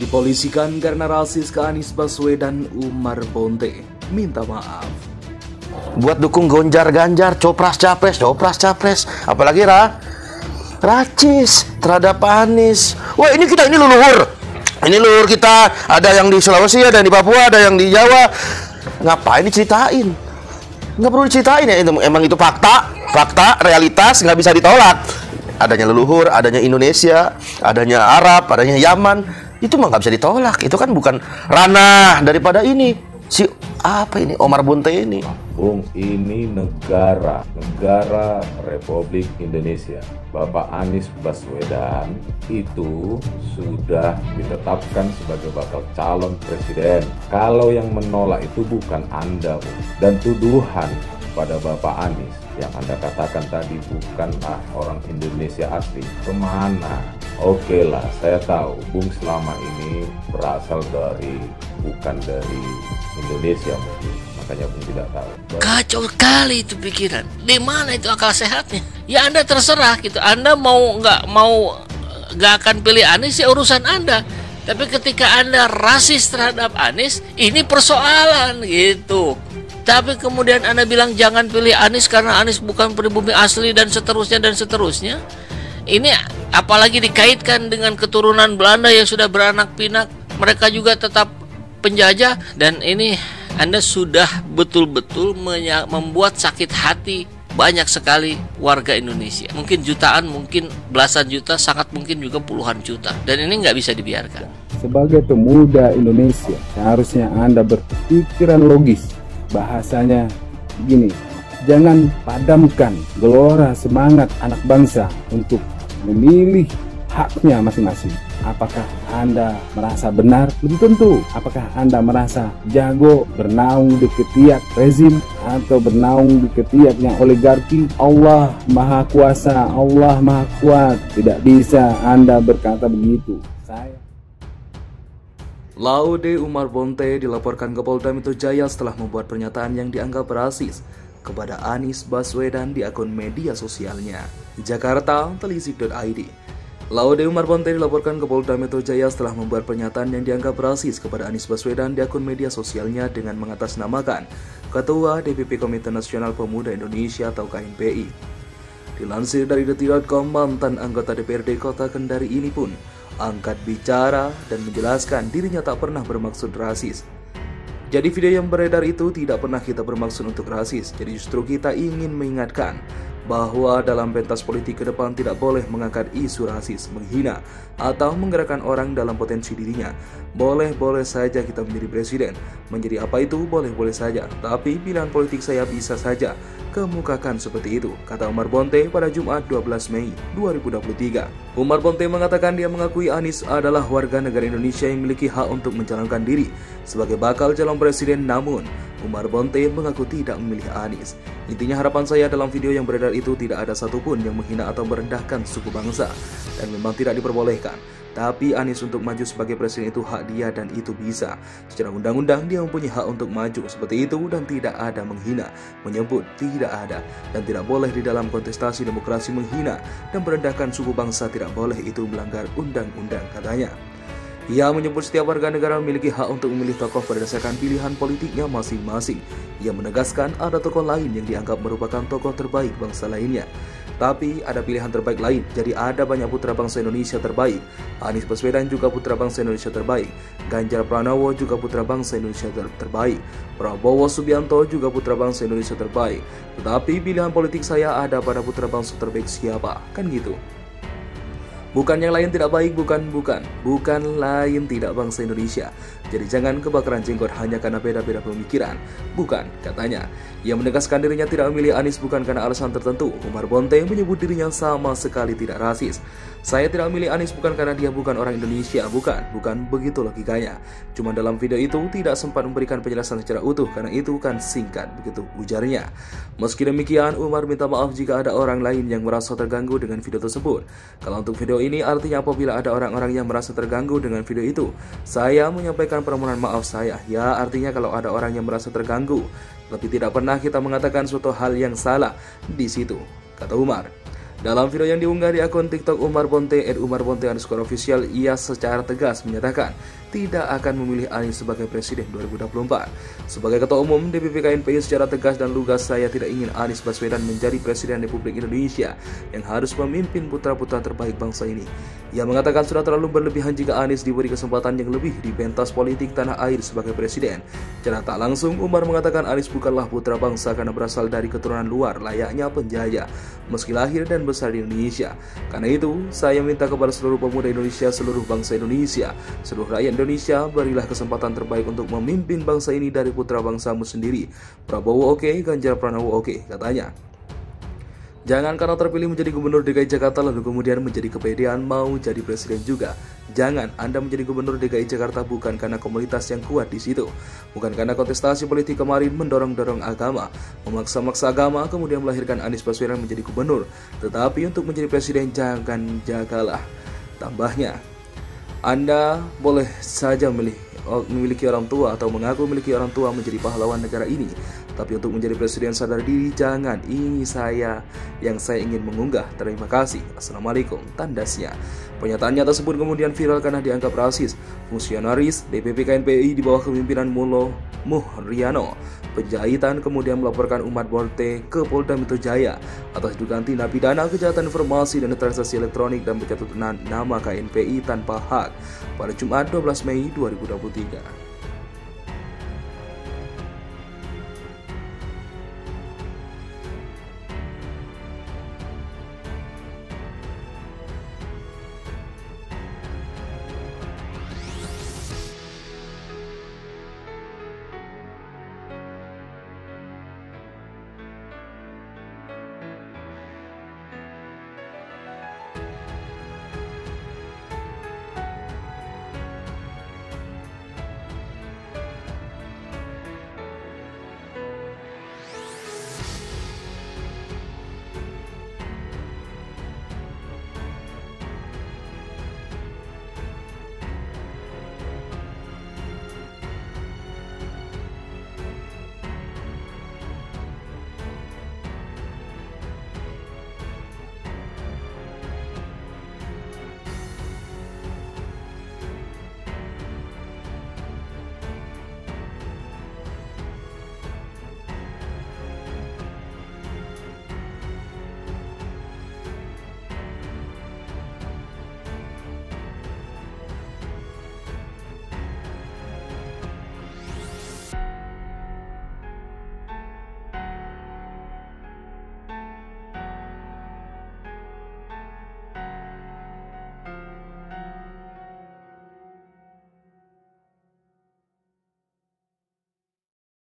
Dipolisikan karena rasis ke Anies Baswedan, Umar Bonte minta maaf. Buat dukung gonjar-ganjar, copras-capres, apalagi racis terhadap Anies. Wah, ini leluhur. Ini leluhur kita. Ada yang di Sulawesi, ada yang di Papua, ada yang di Jawa. Ngapain diceritain? Nggak perlu diceritain ya. Emang itu fakta, realitas, nggak bisa ditolak. Adanya leluhur, adanya Indonesia, adanya Arab, adanya Yaman. Itu mah nggak bisa ditolak. Itu kan bukan ranah daripada ini. Omar Bonte ini. Bung, ini negara Republik Indonesia. Bapak Anies Baswedan itu sudah ditetapkan sebagai bakal calon presiden. Kalau yang menolak itu bukan Anda, Bung. Dan tuduhan pada Bapak Anies yang Anda katakan tadi bukanlah orang Indonesia asli. Kemana? Oke lah, saya tahu Bung selama ini berasal bukan dari Indonesia mungkin, makanya Bung tidak tahu. Kacau sekali itu pikiran. Di mana itu akal sehatnya? Ya Anda terserah gitu. Anda nggak akan pilih Anies, ya urusan Anda. Tapi ketika Anda rasis terhadap Anies, ini persoalan gitu. Tapi kemudian Anda bilang jangan pilih Anies karena Anies bukan pribumi asli dan seterusnya. Ini apalagi dikaitkan dengan keturunan Belanda yang sudah beranak pinak. Mereka juga tetap penjajah. Dan ini Anda sudah betul-betul membuat sakit hati banyak sekali warga Indonesia. Mungkin jutaan, mungkin belasan juta, sangat mungkin juga puluhan juta. Dan ini nggak bisa dibiarkan. Sebagai pemuda Indonesia, seharusnya Anda berpikiran logis. Bahasanya gini, jangan padamkan gelora semangat anak bangsa untuk memilih haknya masing-masing. Apakah Anda merasa benar? Belum tentu. Apakah Anda merasa jago bernaung di ketiak rezim atau bernaung di ketiaknya oligarki? Allah Maha Kuasa, Allah Maha Kuat. Tidak bisa Anda berkata begitu. Laude Umar Bonte dilaporkan ke Polda Metro Jaya setelah membuat pernyataan yang dianggap rasis kepada Anies Baswedan di akun media sosialnya. Jakarta, telisik.id. Laude Umar Bonte dilaporkan ke Polda Metro Jaya setelah membuat pernyataan yang dianggap rasis kepada Anies Baswedan di akun media sosialnya dengan mengatasnamakan Ketua DPP Komite Nasional Pemuda Indonesia atau KNPI. Dilansir dari detik.com, mantan anggota DPRD Kota Kendari ini pun angkat bicara dan menjelaskan dirinya tak pernah bermaksud rasis. Jadi video yang beredar itu tidak pernah kita bermaksud untuk rasis. Jadi justru kita ingin mengingatkan bahwa dalam pentas politik ke depan tidak boleh mengangkat isu rasis, menghina, atau menggerakkan orang dalam potensi dirinya. Boleh-boleh saja kita menjadi presiden, menjadi apa itu boleh-boleh saja, tapi pilihan politik saya bisa saja kemukakan seperti itu, kata Umar Bonte pada Jumat 12 Mei 2023. Umar Bonte mengatakan dia mengakui Anies adalah warga negara Indonesia yang memiliki hak untuk mencalonkan diri sebagai bakal calon presiden, namun Umar Bonte mengaku tidak memilih Anies. Intinya harapan saya dalam video yang beredar itu tidak ada satupun yang menghina atau merendahkan suku bangsa dan memang tidak diperbolehkan. Tapi Anies untuk maju sebagai presiden itu hak dia dan itu bisa. Secara undang-undang dia mempunyai hak untuk maju seperti itu dan tidak ada menghina, menyebut tidak ada dan tidak boleh di dalam kontestasi demokrasi menghina dan merendahkan suku bangsa, tidak boleh, itu melanggar undang-undang, katanya. Ia menyebut setiap warga negara memiliki hak untuk memilih tokoh berdasarkan pilihan politiknya masing-masing. Ia menegaskan ada tokoh lain yang dianggap merupakan tokoh terbaik bangsa lainnya. Tapi ada pilihan terbaik lain, jadi ada banyak putra bangsa Indonesia terbaik. Anies Baswedan juga putra bangsa Indonesia terbaik. Ganjar Pranowo juga putra bangsa Indonesia terbaik. Prabowo Subianto juga putra bangsa Indonesia terbaik. Tetapi pilihan politik saya ada pada putra bangsa terbaik siapa, kan gitu. Bukan yang lain tidak baik, bukan lain tidak bangsa Indonesia. Jadi jangan kebakaran jenggot hanya karena beda-beda pemikiran. Bukan, katanya. Ia menegaskan dirinya tidak memilih Anies bukan karena alasan tertentu. Umar Bonte menyebut dirinya sama sekali tidak rasis. Saya tidak memilih Anies bukan karena dia bukan orang Indonesia, bukan begitu logikanya. Cuma dalam video itu tidak sempat memberikan penjelasan secara utuh karena itu kan singkat, begitu ujarnya. Meski demikian, Umar minta maaf jika ada orang lain yang merasa terganggu dengan video tersebut. Kalau untuk video ini artinya apabila ada orang-orang yang merasa terganggu dengan video itu, saya menyampaikan permohonan maaf saya. Ya, artinya kalau ada orang yang merasa terganggu, tapi tidak pernah kita mengatakan suatu hal yang salah di situ, kata Umar. Dalam video yang diunggah di akun TikTok Umar Bonte @umarbonte_official, ia secara tegas menyatakan tidak akan memilih Anies sebagai presiden 2024. Sebagai Ketua Umum DPP KNPI, secara tegas dan lugas, saya tidak ingin Anies Baswedan menjadi Presiden Republik Indonesia yang harus memimpin putra-putra terbaik bangsa ini. Ia mengatakan sudah terlalu berlebihan jika Anies diberi kesempatan yang lebih di pentas politik tanah air sebagai presiden. Secara tak langsung, Umar mengatakan Anies bukanlah putra bangsa karena berasal dari keturunan luar layaknya penjajah, meski lahir dan besar di Indonesia. Karena itu, saya minta kepada seluruh pemuda Indonesia, seluruh bangsa Indonesia, seluruh rakyat Indonesia, berilah kesempatan terbaik untuk memimpin bangsa ini dari putra bangsamu sendiri. Prabowo oke, Ganjar Pranowo oke, katanya. Jangan karena terpilih menjadi gubernur DKI Jakarta lalu kemudian menjadi kepedean mau jadi presiden juga. Jangan, Anda menjadi gubernur DKI Jakarta bukan karena komunitas yang kuat di situ, bukan karena kontestasi politik kemarin mendorong-dorong agama, memaksa-maksa agama kemudian melahirkan Anies Baswedan menjadi gubernur. Tetapi untuk menjadi presiden jangan jagalah. Tambahnya, Anda boleh saja memiliki orang tua atau mengaku memiliki orang tua menjadi pahlawan negara ini. Tapi untuk menjadi presiden sadar diri, jangan. Ini yang saya ingin mengunggah. Terima kasih. Assalamualaikum. Tandasnya. Pernyataannya tersebut kemudian viral karena dianggap rasis. Fungsionaris DPP KNPI di bawah kepemimpinan Mulo Muhriano Penjahitan kemudian melaporkan Umar Bonte ke Polda Metro Jaya atas dugaan tindak pidana kejahatan informasi dan transaksi elektronik dan pencatutan nama KNPI tanpa hak pada Jumat 12 Mei 2023.